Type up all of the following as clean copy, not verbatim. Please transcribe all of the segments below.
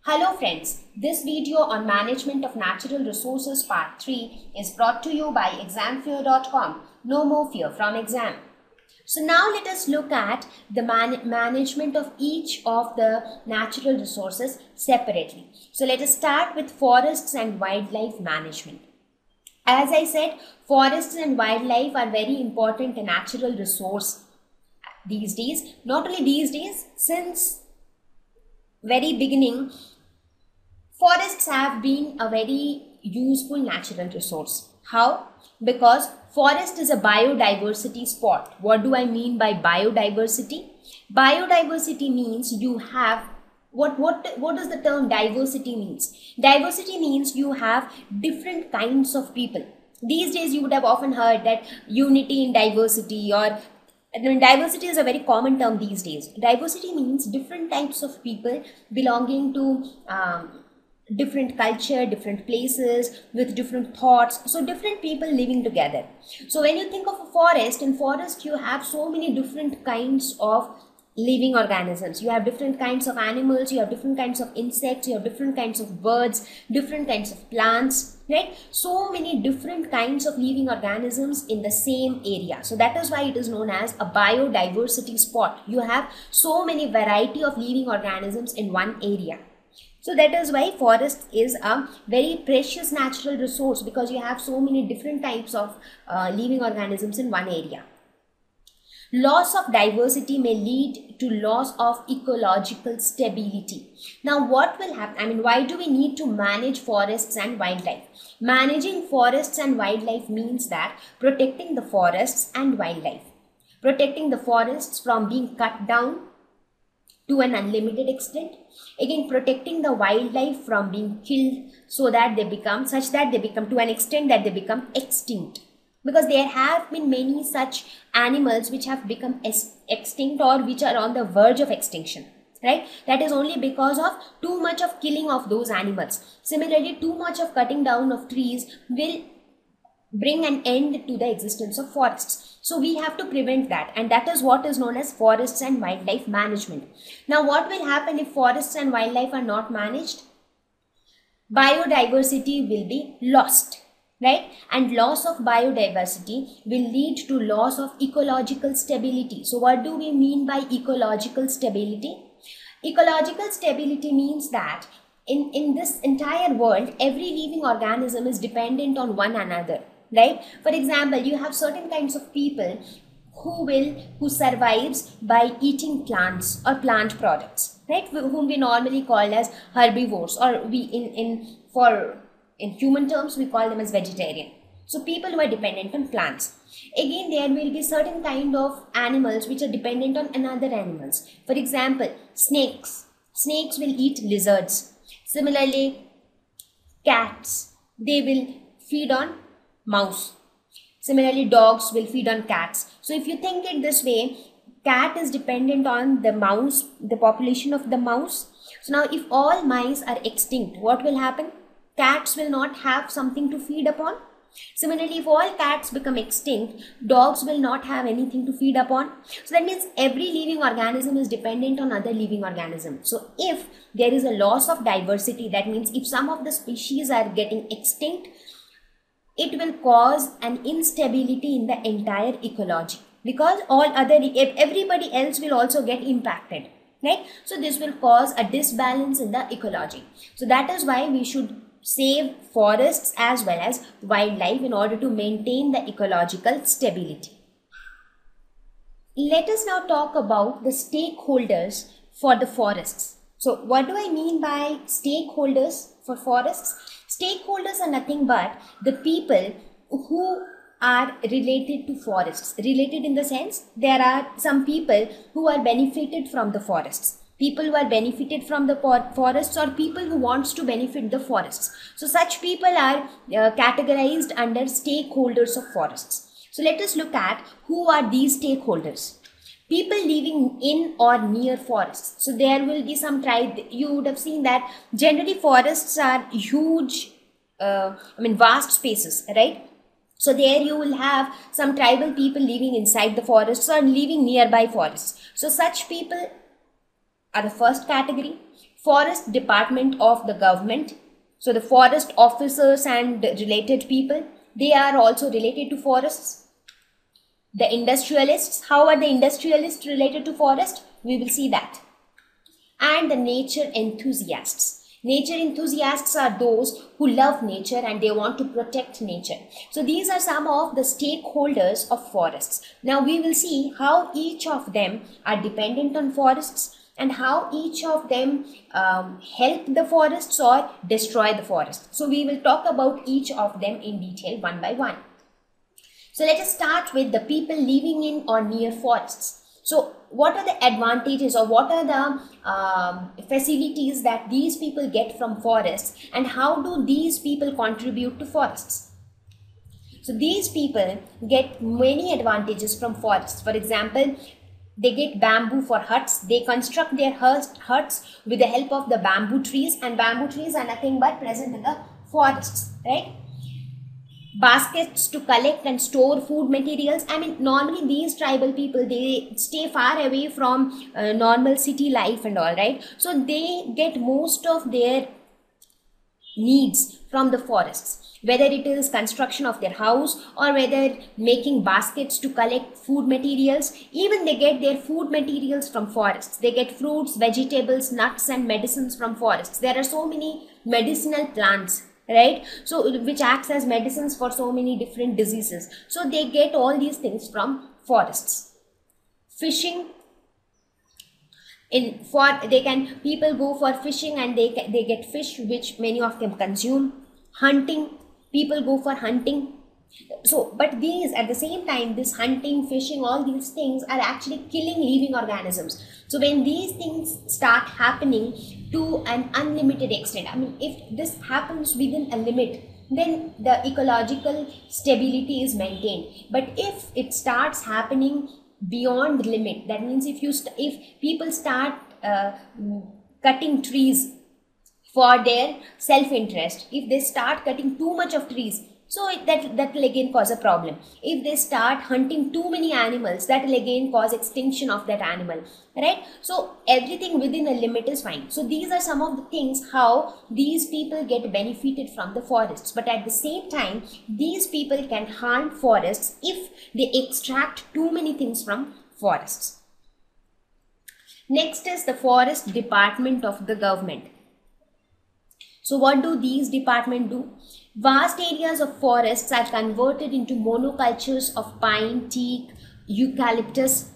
Hello friends, this video on management of natural resources part 3 is brought to you by examfear.com. No more fear from exam. So now let us look at the management of each of the natural resources separately. So let us start with forests and wildlife management. As I said, forests and wildlife are very important natural resource these days. Not only these days, since very beginning, forests have been a very useful natural resource. How? Because forest is a biodiversity spot. What do I mean by biodiversity? Biodiversity means you have what does the term diversity means? Diversity means you have different kinds of people. These days you would have often heard that unity in diversity, or diversity is a very common term these days. Diversity means different types of people belonging to different culture, different places, with different thoughts, so different people living together. So when you think of a forest, in forest you have so many different kinds of living organisms. You have different kinds of animals, you have different kinds of insects, you have different kinds of birds, different kinds of plants, right? So many different kinds of living organisms in the same area. So that is why it is known as a biodiversity spot. You have so many variety of living organisms in one area. So that is why forest is a very precious natural resource, because you have so many different types of living organisms in one area. Loss of diversity may lead to loss of ecological stability. Now what will happen? Why do we need to manage forests and wildlife? Managing forests and wildlife means that protecting the forests and wildlife. Protecting the forests from being cut down to an unlimited extent. Again, protecting the wildlife from being killed so that they become to an extent that they become extinct. Because there have been many such animals which have become extinct or which are on the verge of extinction, right? That is only because of too much of killing of those animals. Similarly, too much of cutting down of trees will bring an end to the existence of forests. So we have to prevent that, and that is what is known as forests and wildlife management. Now what will happen if forests and wildlife are not managed? Biodiversity will be lost, right? And loss of biodiversity will lead to loss of ecological stability. So what do we mean by ecological stability? Ecological stability means that in this entire world, every living organism is dependent on one another, right? For example, you have certain kinds of people who survives by eating plants or plant products, right? Whom we normally call as herbivores, or we in human terms we call them as vegetarian. So people who are dependent on plants. Again, there will be certain kind of animals which are dependent on another animals. For example, snakes will eat lizards. Similarly, cats, they will feed on mouse. Similarly, dogs will feed on cats. So if you think it this way, cat is dependent on the mouse, the population of the mouse. So now if all mice are extinct, what will happen? Cats will not have something to feed upon. Similarly, if all cats become extinct, dogs will not have anything to feed upon. So that means every living organism is dependent on other living organisms. So if there is a loss of diversity, that means if some of the species are getting extinct, it will cause an instability in the entire ecology, because everybody else will also get impacted, right? So this will cause a disbalance in the ecology. So that is why we should save forests as well as wildlife in order to maintain the ecological stability. Let us now talk about the stakeholders for the forests. So what do I mean by stakeholders for forests? Stakeholders are nothing but the people who are related to forests. Related in the sense, there are some people who are benefited from the forests. People who are benefited from the forests, or people who wants to benefit the forests. So such people are categorized under stakeholders of forests. So let us look at who are these stakeholders. People living in or near forests. So there will be some tribe. You would have seen that generally forests are huge, vast spaces, right? So there you will have some tribal people living inside the forests or living nearby forests. So such people are the first category. forest department of the government. So the forest officers and related people, they are also related to forests. The industrialists, how are the industrialists related to forest? We will see that. And the nature enthusiasts. Nature enthusiasts are those who love nature and they want to protect nature. So these are some of the stakeholders of forests. Now we will see how each of them are dependent on forests and how each of them help the forests or destroy the forest. So we will talk about each of them in detail one by one. So let us start with the people living in or near forests. So what are the advantages or what are the facilities that these people get from forests, and how do these people contribute to forests? So these people get many advantages from forests. For example, they get bamboo for huts. They construct their huts with the help of the bamboo trees, and bamboo trees are nothing but present in the forests, right? Baskets to collect and store food materials. I mean, normally these tribal people, they stay far away from normal city life and all, right? So they get most of their needs from the forests, whether it is construction of their house or whether making baskets to collect food materials. Even they get their food materials from forests. They get fruits, vegetables, nuts and medicines from forests. There are so many medicinal plants, right? So which acts as medicines for so many different diseases. So they get all these things from forests. Fishing, people go for fishing and they get fish which many of them consume. Hunting, people go for hunting. So but these, at the same time, this hunting, fishing, all these things are actually killing living organisms. So when these things start happening to an unlimited extent, I mean, if this happens within a limit, then the ecological stability is maintained. But if it starts happening beyond the limit, that means if people start cutting trees for their self-interest, if they start cutting too much of trees, so that will again cause a problem. If they start hunting too many animals, that will again cause extinction of that animal, right? So everything within a limit is fine. So these are some of the things how these people get benefited from the forests. But at the same time, these people can harm forests if they extract too many things from forests. Next is the forest department of the government. So what do these departments do? Vast areas of forests are converted into monocultures of pine, teak, eucalyptus.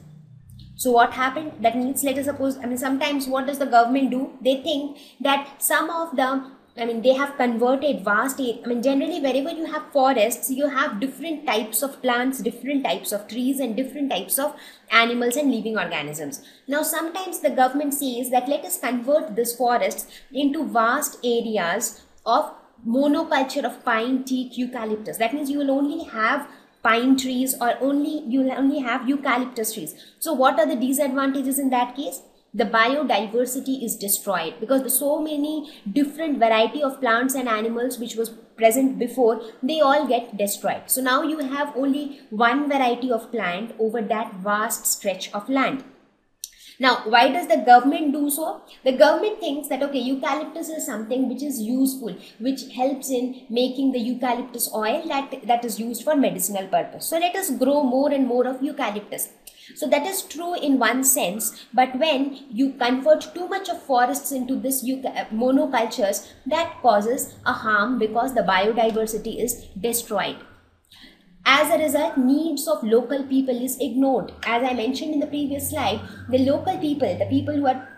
So what happened? That means, let us suppose, I mean, sometimes what does the government do? They think that some of the, I mean, they have converted vast area. I mean, generally wherever you have forests, you have different types of plants, different types of trees and different types of animals and living organisms. Now, sometimes the government says that let us convert this forests into vast areas of monoculture of pine, teak, eucalyptus. That means you will only have pine trees or you will only have eucalyptus trees. So what are the disadvantages in that case? The biodiversity is destroyed because the so many different variety of plants and animals which was present before, they all get destroyed. So now you have only one variety of plant over that vast stretch of land. Now, why does the government do so? The government thinks that, okay, eucalyptus is something which is useful, which helps in making the eucalyptus oil that is used for medicinal purpose. So let us grow more and more of eucalyptus. So that is true in one sense, but when you convert too much of forests into this monocultures, that causes a harm because the biodiversity is destroyed. As a result, needs of local people is ignored. As I mentioned in the previous slide, the local people, the people who are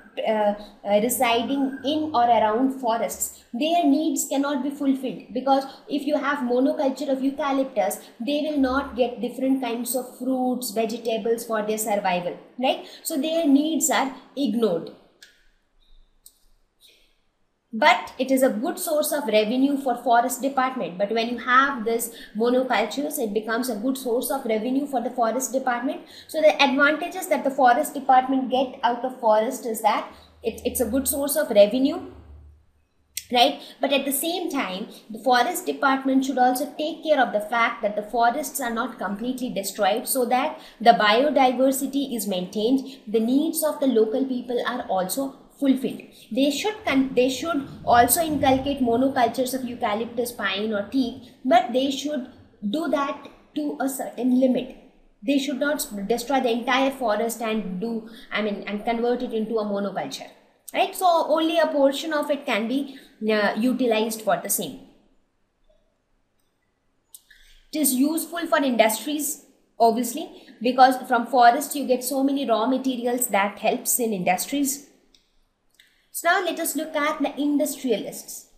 residing in or around forests, their needs cannot be fulfilled because if you have monoculture of eucalyptus, they will not get different kinds of fruits, vegetables for their survival, right? So their needs are ignored. But it is a good source of revenue for forest department. But when you have this monocultures, it becomes a good source of revenue for the forest department. So the advantages that the forest department get out of forest is that it's a good source of revenue, right? But at the same time, the forest department should also take care of the fact that the forests are not completely destroyed so that the biodiversity is maintained. The needs of the local people are also fulfilled. They should also inculcate monocultures of eucalyptus, pine or teak, but they should do that to a certain limit. They should not destroy the entire forest and convert it into a monoculture, right? So only a portion of it can be utilized for the same. It is useful for industries, obviously, because from forests you get so many raw materials that helps in industries. So now let us look at the industrialists.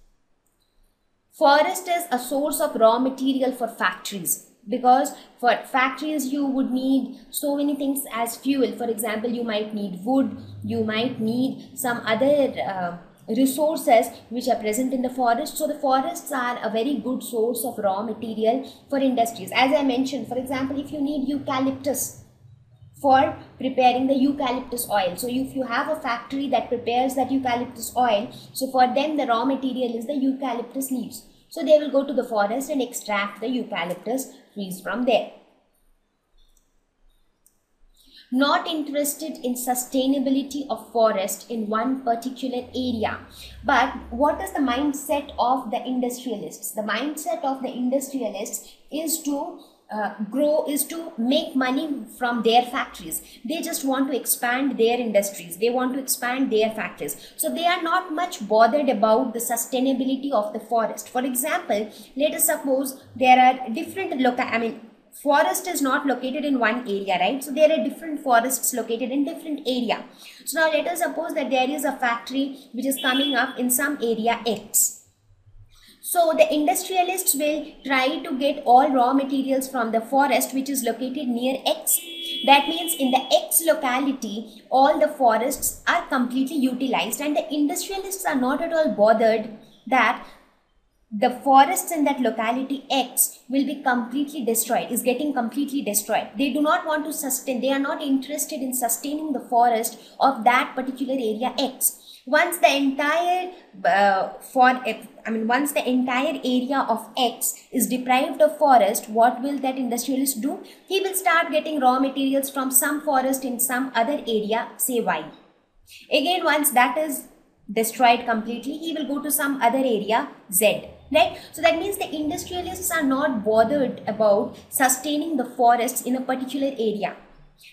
Forest is a source of raw material for factories, because for factories you would need so many things as fuel. For example, you might need wood, you might need some other resources which are present in the forest. So the forests are a very good source of raw material for industries. As I mentioned, for example, if you need eucalyptus for preparing the eucalyptus oil, so if you have a factory that prepares that eucalyptus oil, so for them the raw material is the eucalyptus leaves. So they will go to the forest and extract the eucalyptus trees from there. Not interested in sustainability of forest in one particular area. But what is the mindset of the industrialists? The mindset of the industrialists is to make money from their factories. They just want to expand their industries. They want to expand their factories. So they are not much bothered about the sustainability of the forest. For example, let us suppose there are different forest is not located in one area, right? So there are different forests located in different area. So now let us suppose that there is a factory which is coming up in some area X. So the industrialists will try to get all raw materials from the forest which is located near X. That means in the X locality, all the forests are completely utilized, and the industrialists are not at all bothered that the forests in that locality X will be completely destroyed, is getting completely destroyed. They do not want to sustain, they are not interested in sustaining the forest of that particular area X. Once the entire once the entire area of X is deprived of forest, what will that industrialist do? He will start getting raw materials from some forest in some other area, say Y. Again, once that is destroyed completely, he will go to some other area, Z. Right? So that means the industrialists are not bothered about sustaining the forests in a particular area.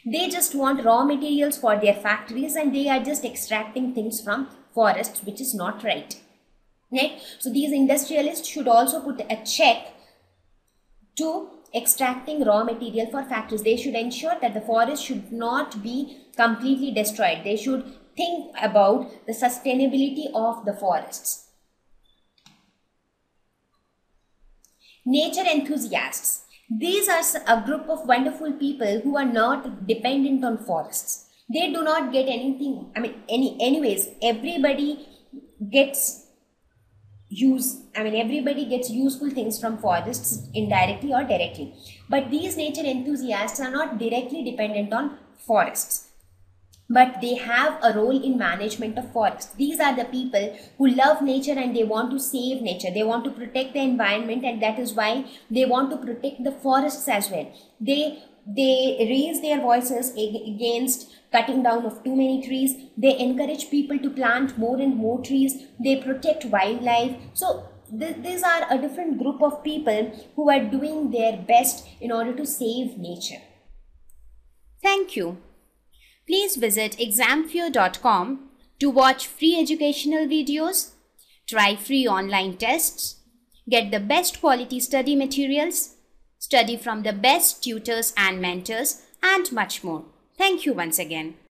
They just want raw materials for their factories, and they are just extracting things from forests, which is not right. Right? So these industrialists should also put a check to extracting raw material for factories. They should ensure that the forest should not be completely destroyed. They should think about the sustainability of the forests. Nature enthusiasts. These are a group of wonderful people who are not dependent on forests. They do not get anything, anyways, everybody gets useful things from forests indirectly or directly. But these nature enthusiasts are not directly dependent on forests, but they have a role in management of forests. These are the people who love nature and they want to save nature. They want to protect the environment, and that is why they want to protect the forests as well. They raise their voices against cutting down of too many trees. They encourage people to plant more and more trees. They protect wildlife. So these are a different group of people who are doing their best in order to save nature. Thank you. Please visit examfear.com to watch free educational videos, try free online tests, get the best quality study materials, study from the best tutors and mentors, and much more. Thank you once again.